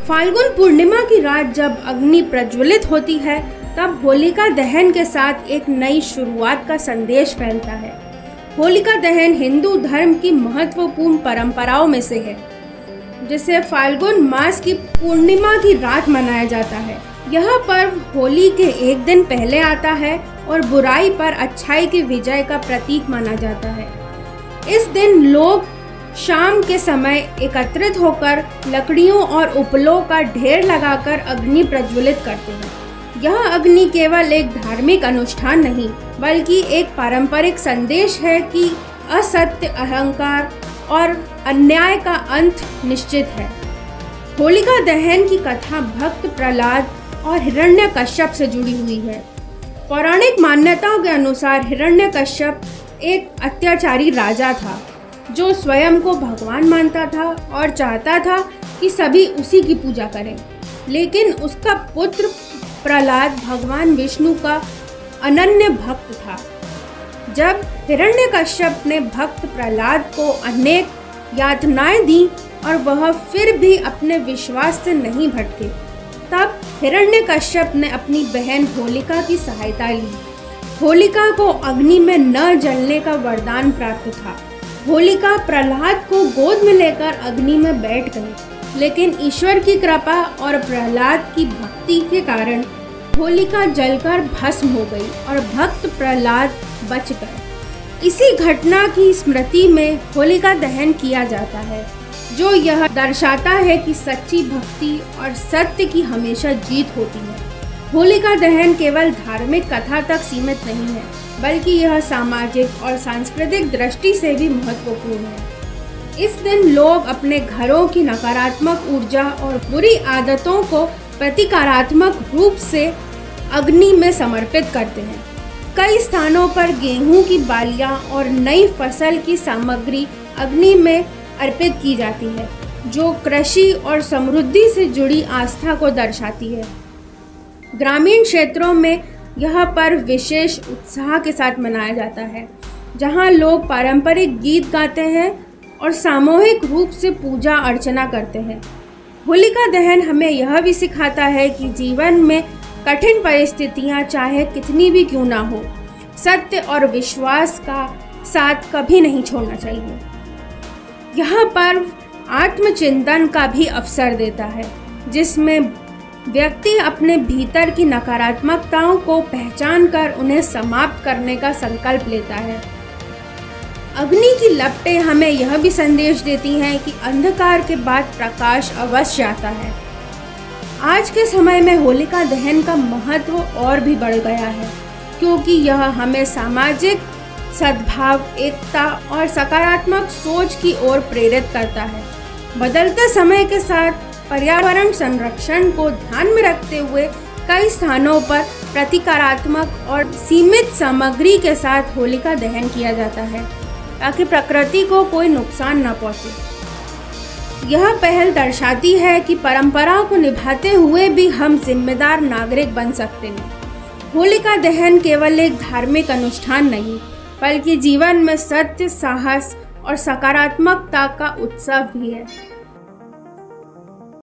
फाल्गुन पूर्णिमा की रात जब अग्नि प्रज्वलित होती है, तब होलिका दहन के साथ एक नई शुरुआत का संदेश फैलता है। होलिका दहन हिंदू धर्म की महत्वपूर्ण परंपराओं में से है, जिसे फाल्गुन मास की पूर्णिमा की रात मनाया जाता है। यह पर्व होली के एक दिन पहले आता है और बुराई पर अच्छाई की विजय का प्रतीक माना जाता है। इस दिन लोग शाम के समय एकत्रित होकर लकड़ियों और उपलों का ढेर लगाकर अग्नि प्रज्वलित करते हैं। यह अग्नि केवल एक धार्मिक अनुष्ठान नहीं, बल्कि एक पारंपरिक संदेश है कि असत्य, अहंकार और अन्याय का अंत निश्चित है। होलिका दहन की कथा भक्त प्रहलाद और हिरण्यकश्यप से जुड़ी हुई है। पौराणिक मान्यताओं के अनुसार हिरण्यकश्यप एक अत्याचारी राजा था, जो स्वयं को भगवान मानता था और चाहता था कि सभी उसी की पूजा करें। लेकिन उसका पुत्र प्रहलाद भगवान विष्णु का अनन्य भक्त था। जब हिरण्यकश्यप ने भक्त प्रहलाद को अनेक यातनाएं दी और वह फिर भी अपने विश्वास से नहीं भटके, तब हिरण्यकश्यप ने अपनी बहन होलिका की सहायता ली। होलिका को अग्नि में न जलने का वरदान प्राप्त था। होलिका प्रहलाद को गोद में लेकर अग्नि में बैठ गई, लेकिन ईश्वर की कृपा और प्रहलाद की भक्ति के कारण होलिका जलकर भस्म हो गई और भक्त प्रहलाद बच गए। इसी घटना की स्मृति में होलिका दहन किया जाता है, जो यह दर्शाता है कि सच्ची भक्ति और सत्य की हमेशा जीत होती है। होलिका दहन केवल धार्मिक कथा तक सीमित नहीं है, बल्कि यह सामाजिक और सांस्कृतिक दृष्टि से भी महत्वपूर्ण है। इस दिन लोग अपने घरों की नकारात्मक ऊर्जा और बुरी आदतों को प्रतीकात्मक रूप से अग्नि में समर्पित करते हैं। कई स्थानों पर गेहूं की बालियां और नई फसल की सामग्री अग्नि में अर्पित की जाती है, जो कृषि और समृद्धि से जुड़ी आस्था को दर्शाती है। ग्रामीण क्षेत्रों में यह पर्व विशेष उत्साह के साथ मनाया जाता है, जहां लोग पारंपरिक गीत गाते हैं और सामूहिक रूप से पूजा अर्चना करते हैं। होलिका दहन हमें यह भी सिखाता है कि जीवन में कठिन परिस्थितियां चाहे कितनी भी क्यों ना हो, सत्य और विश्वास का साथ कभी नहीं छोड़ना चाहिए। यह पर्व आत्मचिंतन का भी अवसर देता है, जिसमें व्यक्ति अपने भीतर की नकारात्मकताओं को पहचान कर उन्हें समाप्त करने का संकल्प लेता है। अग्नि की लपटें हमें यह भी संदेश देती हैं कि अंधकार के बाद प्रकाश अवश्य आता है। आज के समय में होलिका दहन का महत्व और भी बढ़ गया है, क्योंकि यह हमें सामाजिक सद्भाव, एकता और सकारात्मक सोच की ओर प्रेरित करता है। बदलते समय के साथ पर्यावरण संरक्षण को ध्यान में रखते हुए कई स्थानों पर प्रतीकात्मक और सीमित सामग्री के साथ होलिका दहन किया जाता है, ताकि प्रकृति को कोई नुकसान न पहुंचे। यह पहल दर्शाती है कि परंपराओं को निभाते हुए भी हम जिम्मेदार नागरिक बन सकते हैं। होलिका दहन केवल एक धार्मिक अनुष्ठान नहीं, बल्कि जीवन में सत्य, साहस और सकारात्मकता का उत्सव भी है।